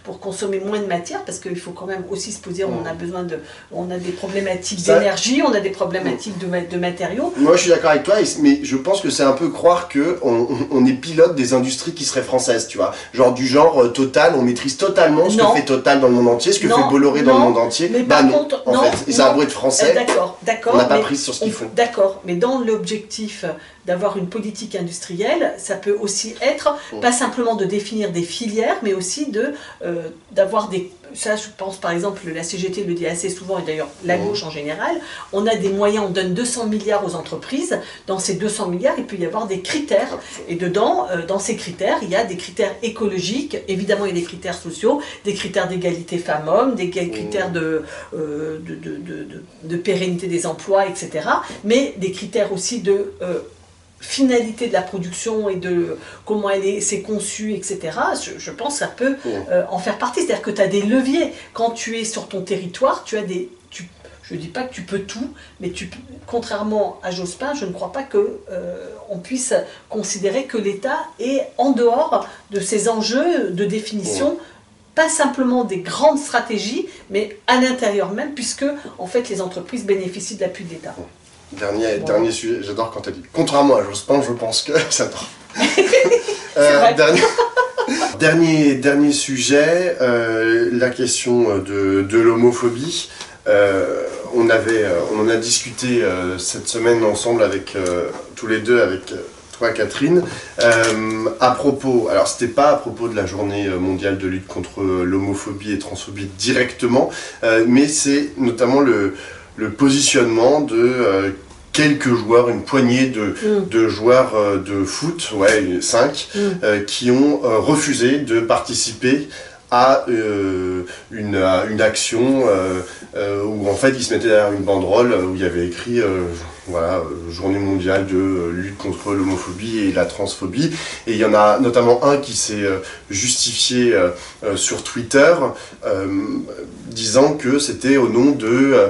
pour consommer moins de matière, parce qu'il faut quand même aussi se poser, on a des problématiques d'énergie, on a des problématiques de matériaux. Moi, je suis d'accord avec toi, mais je pense que c'est un peu croire qu'on est pilote des industries qui seraient françaises, tu vois. Genre Total, on maîtrise totalement ce que fait Total dans le monde entier, ce que fait Bolloré dans le monde entier. Mais par contre, en fait, et ça a beau être français, d'accord, on n'a pas prise sur ce qu'ils font. D'accord, mais dans l'objectif d'avoir une politique industrielle, ça peut aussi être, pas simplement de définir des filières, mais aussi d'avoir des... Ça, je pense par exemple, la CGT le dit assez souvent, et d'ailleurs la gauche en général, on a des moyens, on donne 200 milliards aux entreprises, dans ces 200 milliards, il peut y avoir des critères, et dedans, dans ces critères, il y a des critères écologiques, évidemment il y a des critères sociaux, des critères d'égalité femmes-hommes, des critères de pérennité des emplois, etc., mais des critères aussi de... finalité de la production et de comment c'est conçu, etc., je pense que ça peut en faire partie. C'est-à-dire que tu as des leviers. Quand tu es sur ton territoire, tu as des... je ne dis pas que tu peux tout, mais contrairement à Jospin, je ne crois pas qu'on puisse considérer que l'État est en dehors de ces enjeux de définition, pas simplement des grandes stratégies, mais à l'intérieur même, puisque en fait les entreprises bénéficient de l'appui de l'État. Dernier sujet, j'adore quand elle dit. Contrairement à Jospin, je pense que j'adore. Dernier sujet, la question de l'homophobie. On en a discuté cette semaine ensemble avec tous les deux, avec toi Catherine, à propos, alors c'était pas à propos de la journée mondiale de lutte contre l'homophobie et transphobie directement, mais c'est notamment le positionnement de quelques joueurs, une poignée de joueurs de foot, 5, qui ont refusé de participer à une action où en fait ils se mettaient derrière une banderole où il y avait écrit journée mondiale de lutte contre l'homophobie et la transphobie, et il y en a notamment un qui s'est justifié sur Twitter disant que c'était au nom de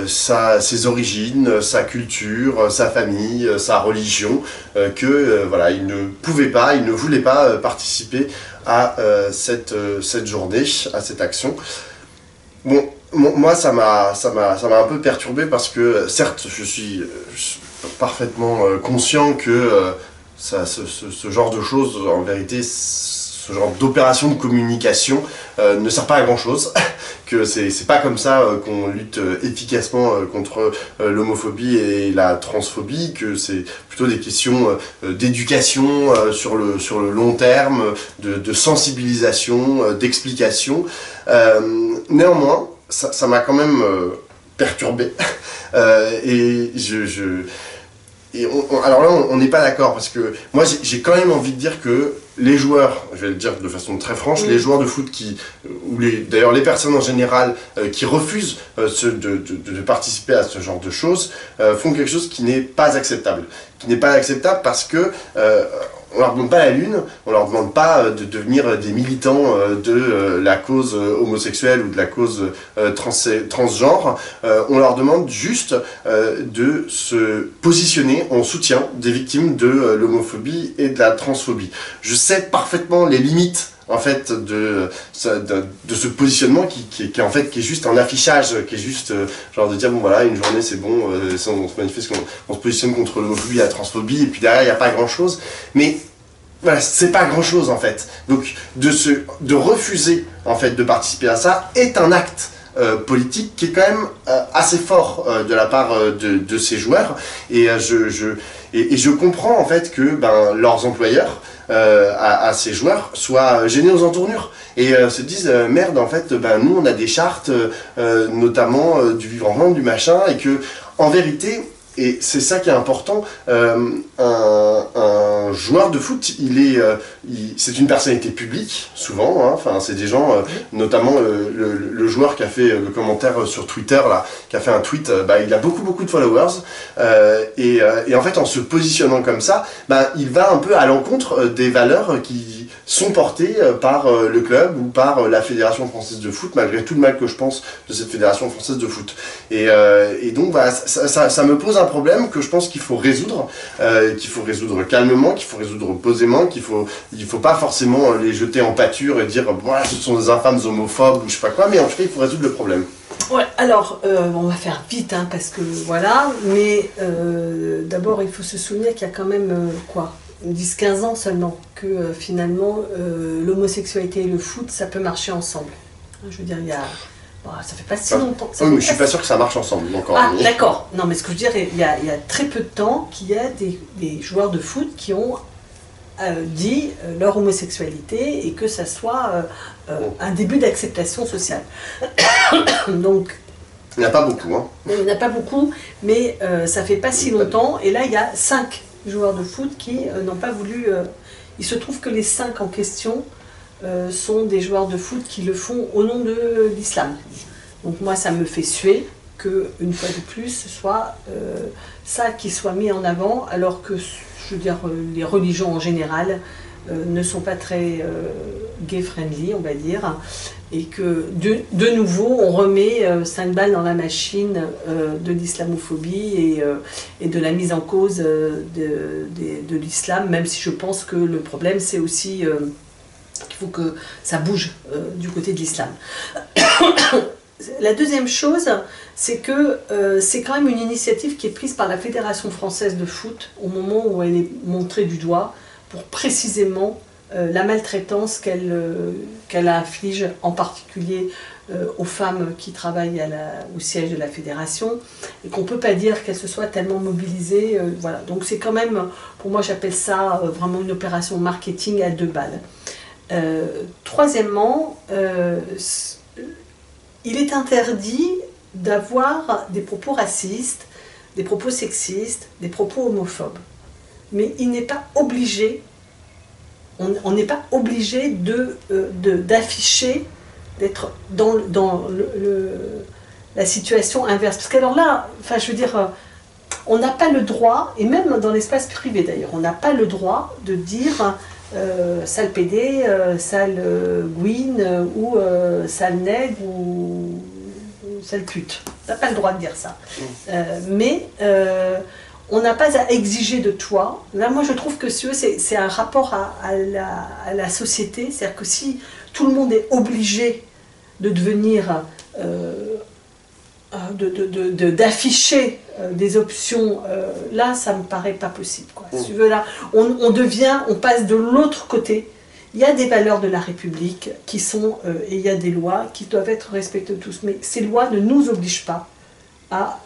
ses origines, sa culture, sa famille, sa religion, il ne pouvait pas, il ne voulait pas participer à cette journée, à cette action. Bon, moi ça m'a un peu perturbé parce que certes je suis parfaitement conscient que ce genre de choses, en vérité, ce genre d'opération de communication ne sert pas à grand chose, que c'est pas comme ça qu'on lutte efficacement contre l'homophobie et la transphobie, que c'est plutôt des questions d'éducation sur le long terme, de sensibilisation, d'explication. Néanmoins, ça m'a quand même perturbé. Alors là, on n'est pas d'accord, parce que moi j'ai quand même envie de dire que les joueurs, je vais le dire de façon très franche, les joueurs de foot d'ailleurs les personnes en général qui refusent de participer à ce genre de choses, font quelque chose qui n'est pas acceptable. Qui n'est pas acceptable parce que on leur demande pas la lune, on leur demande pas de devenir des militants de la cause homosexuelle ou de la cause transgenre. On leur demande juste de se positionner en soutien des victimes de l'homophobie et de la transphobie. Je sais parfaitement les limites en fait de ce positionnement qui est juste un affichage, qui est juste genre de dire bon voilà, une journée c'est bon, on se manifeste, on se positionne contre l'homophobie et la transphobie, et puis derrière il n'y a pas grand chose, mais voilà, c'est pas grand chose en fait. Donc de refuser en fait de participer à ça est un acte politique qui est quand même assez fort de la part de ces joueurs, et je comprends en fait que leurs employeurs à ces joueurs soient gênés aux entournures et se disent merde, en fait nous on a des chartes notamment du vivre ensemble, du machin, et que en vérité, et c'est ça qui est important, un joueur de foot, c'est une personnalité publique, souvent, hein, enfin, c'est des gens, notamment le joueur qui a fait le commentaire sur Twitter, là, qui a fait un tweet, il a beaucoup de followers, et en fait, en se positionnant comme ça, il va un peu à l'encontre des valeurs qui sont portées par le club ou par la Fédération Française de Foot, malgré tout le mal que je pense de cette Fédération Française de Foot. Et donc, ça me pose un problème que je pense qu'il faut résoudre calmement, qu'il faut résoudre posément, il faut pas forcément les jeter en pâture et dire voilà, ce sont des infâmes homophobes ou je sais pas quoi, mais en tout cas il faut résoudre le problème. Ouais, alors on va faire vite parce que voilà, mais d'abord il faut se souvenir qu'il y a quand même 10-15 ans seulement que finalement l'homosexualité et le foot ça peut marcher ensemble. Je veux dire, ça fait pas si longtemps. Oui, mais je suis pas sûr que ça marche ensemble encore. Ah, d'accord. Non, mais ce que je veux dire, il y a très peu de temps qu'il y a des joueurs de foot qui ont dit leur homosexualité et que ça soit un début d'acceptation sociale. Donc, il n'y en a pas beaucoup. Hein. Il n'y en a pas beaucoup, mais ça fait pas si longtemps. Et là, il y a 5 joueurs de foot qui n'ont pas voulu... il se trouve que les 5 en question sont des joueurs de foot qui le font au nom de l'islam. Donc moi, ça me fait suer qu'une fois de plus, ce soit ça qui soit mis en avant, alors que, je veux dire, les religions en général ne sont pas très gay-friendly, on va dire, et que de nouveau, on remet 5 balles dans la machine de l'islamophobie et de la mise en cause de l'islam, même si je pense que le problème, c'est aussi... qu'il faut que ça bouge du côté de l'islam. la deuxième chose, c'est que c'est quand même une initiative qui est prise par la Fédération française de foot au moment où elle est montrée du doigt pour précisément la maltraitance qu'elle inflige en particulier aux femmes qui travaillent au siège de la fédération et qu'on ne peut pas dire qu'elles se soient tellement mobilisées. Voilà. Donc c'est quand même, pour moi j'appelle ça vraiment une opération marketing à 2 balles. Troisièmement, il est interdit d'avoir des propos racistes, des propos sexistes, des propos homophobes. Mais il n'est pas obligé, on n'est pas obligé d'afficher, d'être dans la situation inverse. Parce qu'alors là, enfin, je veux dire, on n'a pas le droit, et même dans l'espace privé d'ailleurs, on n'a pas le droit de dire sale pédé, sale gouine, ou sale nègre, ou sale pute. On n'a pas le droit de dire ça. Mais on n'a pas à exiger de toi. Là, moi, je trouve que c'est un rapport à la société. C'est-à-dire que si tout le monde est obligé de devenir, d'afficher des options, là, ça me paraît pas possible. Quoi. Si tu veux, là, on passe de l'autre côté. Il y a des valeurs de la République qui sont, et il y a des lois qui doivent être respectées de tous. Mais ces lois ne nous obligent pas à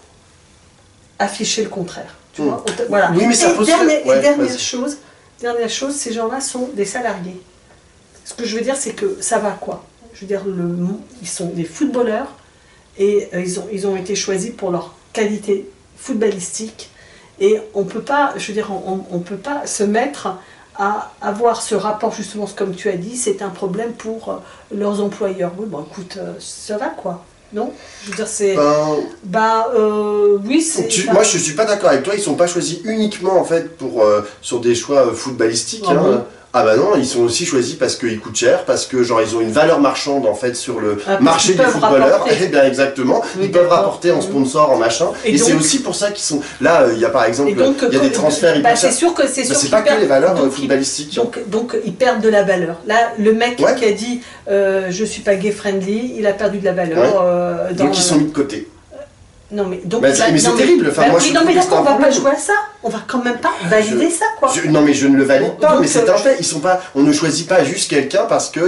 afficher le contraire. Tu vois, voilà. Oui, mais ça pose... Dernière chose, ces gens-là sont des salariés. Ce que je veux dire, c'est que ça va quoi? Je veux dire, ils sont des footballeurs et ils ont été choisis pour leur qualité footballistique. Et on peut pas, je veux dire, on peut pas se mettre à avoir ce rapport, justement, comme tu as dit, c'est un problème pour leurs employeurs. Oui, bon, écoute, ça va quoi? Non? Je veux dire, c'est... oui, c'est... Moi, je suis pas d'accord avec toi, ils sont pas choisis uniquement, en fait, sur des choix footballistiques. Ah, bon. Ah bah non, ils sont aussi choisis parce qu'ils coûtent cher, parce que genre ils ont une valeur marchande en fait sur le marché des footballeurs. Eh bien exactement, oui, ils peuvent rapporter en sponsor, en machin. Et c'est aussi pour ça qu'ils sont là. Il y a par exemple, il y a des transferts. C'est sûr que c'est pas que les valeurs footballistiques. Donc ils perdent de la valeur. Là, le mec qui a dit je suis pas gay friendly, il a perdu de la valeur. Donc ils sont mis de côté. Non mais donc mais c'est terrible. Enfin, moi, non mais d'accord, on va pas jouer à ça. On va quand même pas valider ça quoi. Non mais je ne le valide pas. Mais c'est un fait. Ils sont pas. On ne choisit pas juste quelqu'un parce que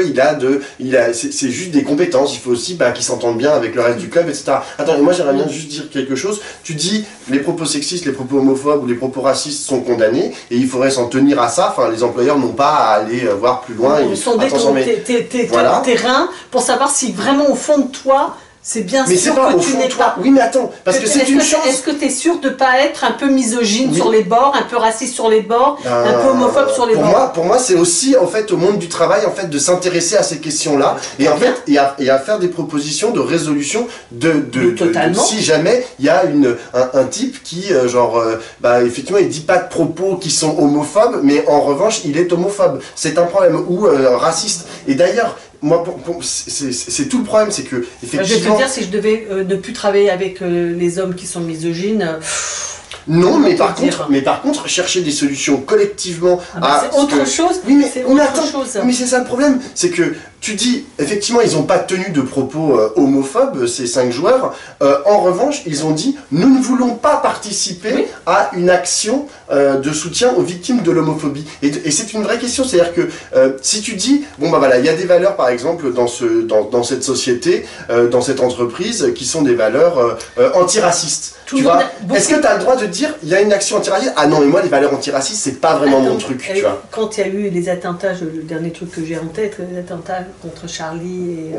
c'est juste des compétences. Il faut aussi qu'ils s'entendent bien avec le reste du club, etc. Attends, moi j'aimerais bien juste dire quelque chose. Tu dis les propos sexistes, les propos homophobes ou les propos racistes sont condamnés et il faudrait s'en tenir à ça. Enfin, les employeurs n'ont pas à aller voir plus loin. Ils sont tes reins pour savoir si vraiment au fond de toi. C'est bien mais sûr pas que tu n'es pas... Oui, mais attends, parce que c'est une chance... Est-ce que tu es sûr de ne pas être un peu misogyne sur les bords, un peu raciste sur les bords, un peu homophobe sur les bords? Pour moi, c'est aussi, en fait, au monde du travail, en fait, de s'intéresser à ces questions-là, et en fait, et à faire des propositions de résolution si jamais il y a un type qui, effectivement, il dit pas de propos qui sont homophobes, mais en revanche, il est homophobe. C'est un problème, ou raciste. Et d'ailleurs, moi, c'est tout le problème, c'est que effectivement. Je vais te dire, si je devais ne plus travailler avec les hommes qui sont misogynes. Non, mais par contre, chercher des solutions collectivement c'est autre chose. Oui, mais c'est ça le problème, c'est que tu dis, effectivement, ils n'ont pas tenu de propos homophobes, ces 5 joueurs. En revanche, ils ont dit, nous ne voulons pas participer à une action de soutien aux victimes de l'homophobie. Et c'est une vraie question, c'est-à-dire que si tu dis, bon bah voilà, il y a des valeurs, par exemple, dans cette société, dans cette entreprise, qui sont des valeurs antiracistes. Tu vois, est-ce que tu as le droit de dire, il y a une action antiraciste? Ah non, mais moi, les valeurs antiracistes, c'est pas vraiment mon truc, tu vois. Quand il y a eu les attentats, le dernier truc que j'ai en tête, les attentats contre Charlie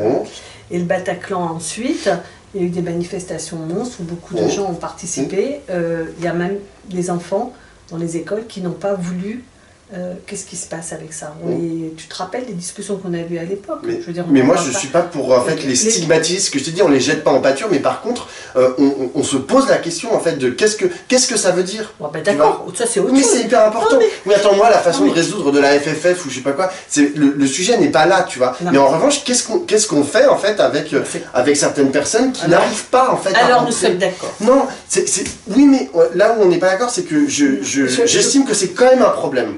et le Bataclan ensuite, il y a eu des manifestations monstres où beaucoup de gens ont participé. Il y a même des enfants dans les écoles qui n'ont pas voulu. Qu'est-ce qui se passe avec ça? Tu te rappelles des discussions qu'on avait eues à l'époque? Mais moi je suis pas pour en fait les stigmatiser, ce que je te dis, on les jette pas en pâture, mais par contre on se pose la question en fait de qu'est-ce que ça veut dire? D'accord, ça c'est autre chose. Mais c'est hyper important. Oui, attends, moi la façon de résoudre de la FFF ou je sais pas quoi, le sujet n'est pas là, tu vois. Mais en revanche, qu'est-ce qu'on fait en fait avec certaines personnes qui n'arrivent pas en fait alors nous sommes d'accord. Non, oui, mais là où on n'est pas d'accord, c'est que j'estime que c'est quand même un problème.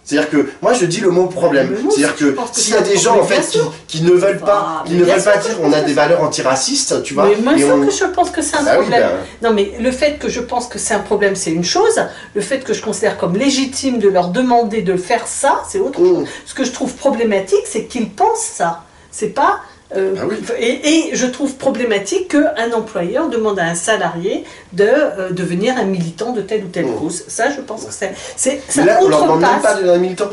C'est-à-dire que, moi je dis le mot problème. C'est-à-dire que s'il y a des gens en fait qui ne veulent pas, dire on a des valeurs antiracistes, tu vois. Mais moi que je pense que c'est un problème. Oui, non mais le fait que je pense que c'est un problème, c'est une chose. Le fait que je considère comme légitime de leur demander de faire ça, c'est autre chose. Ce que je trouve problématique, c'est qu'ils pensent ça. C'est pas... et je trouve problématique qu'un employeur demande à un salarié de devenir un militant de telle ou telle cause. Ça, je pense que ça là, on n'en même pas de militant.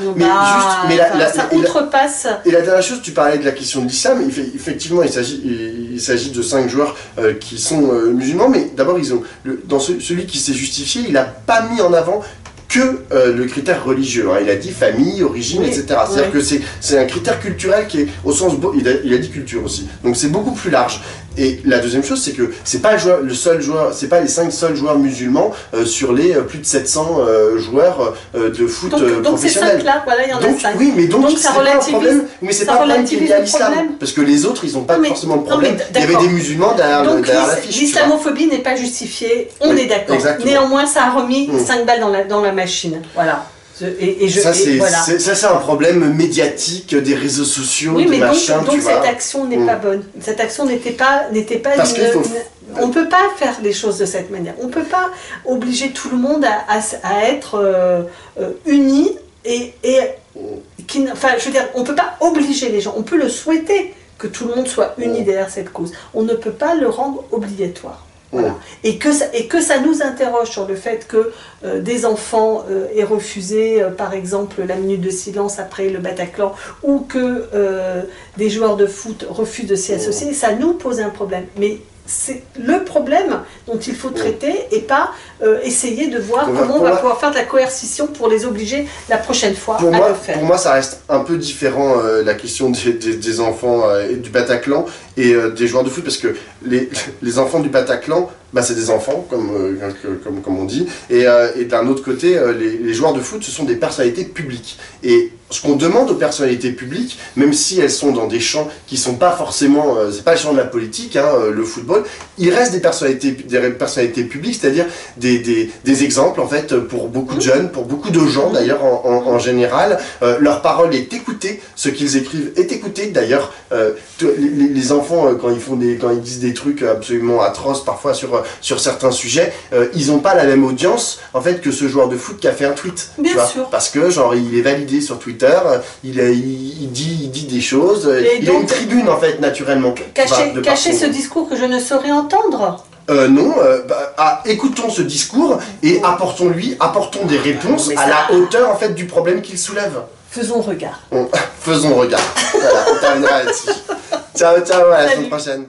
Ça outrepasse. Et la dernière chose, tu parlais de la question de l'islam. Effectivement, il s'agit de 5 joueurs qui sont musulmans, mais d'abord, dans celui qui s'est justifié, il n'a pas mis en avant que le critère religieux. Hein. Il a dit famille, origine, etc. C'est-à-dire que c'est un critère culturel qui est au sens... Il a dit culture aussi. Donc c'est beaucoup plus large. Et la deuxième chose, c'est que c'est pas le seul joueur, c'est pas les 5 seuls joueurs musulmans sur les plus de 700 joueurs de foot professionnels. Donc ces 5-là, voilà, il y en a 5. Oui, mais donc ça relativise, mais c'est pas un problème qui est lié à l'islam. Parce que les autres, ils n'ont pas forcément de problème. Il y avait des musulmans derrière l'affiche. L'islamophobie n'est pas justifiée, on est d'accord. Néanmoins, ça a remis 5 balles dans la machine. Voilà. Ça, c'est un problème médiatique des réseaux sociaux, oui, mais machin, donc cette action n'est pas bonne. Cette action n'était pas on ne peut pas faire les choses de cette manière. On ne peut pas obliger tout le monde à être uni enfin, je veux dire, on ne peut pas obliger les gens. On peut le souhaiter que tout le monde soit uni derrière cette cause. On ne peut pas le rendre obligatoire. Voilà. Et que ça nous interroge sur le fait que des enfants aient refusé, par exemple, la minute de silence après le Bataclan, ou que des joueurs de foot refusent de s'y associer, ça nous pose un problème. Mais c'est le problème dont il faut traiter et pas essayer de voir comment on va pouvoir faire de la coercition pour les obliger la prochaine fois à le faire. Pour moi, ça reste un peu différent la question des enfants et du Bataclan et des joueurs de foot, parce que les enfants du Bataclan, c'est des enfants, comme on dit, et d'un autre côté, les joueurs de foot, ce sont des personnalités publiques. Et ce qu'on demande aux personnalités publiques, même si elles sont dans des champs qui sont pas forcément, c'est pas le champ de la politique, hein, le football, il reste des personnalités publiques, c'est-à-dire des exemples en fait pour beaucoup de jeunes, pour beaucoup de gens d'ailleurs en général. Leur parole est écoutée, ce qu'ils écrivent est écouté. D'ailleurs, les enfants quand ils disent des trucs absolument atroces parfois sur certains sujets, ils n'ont pas la même audience en fait que ce joueur de foot qui a fait un tweet. Bien sûr. Parce que genre il est validé sur Twitter, il dit des choses, il a une tribune en fait naturellement. Cacher ce discours que je ne saurais entendre. Non, écoutons ce discours et apportons des réponses à la hauteur en fait du problème qu'il soulève. Faisons regard. Faisons regard. Voilà, on terminera là-dessus. Ciao, à la semaine prochaine.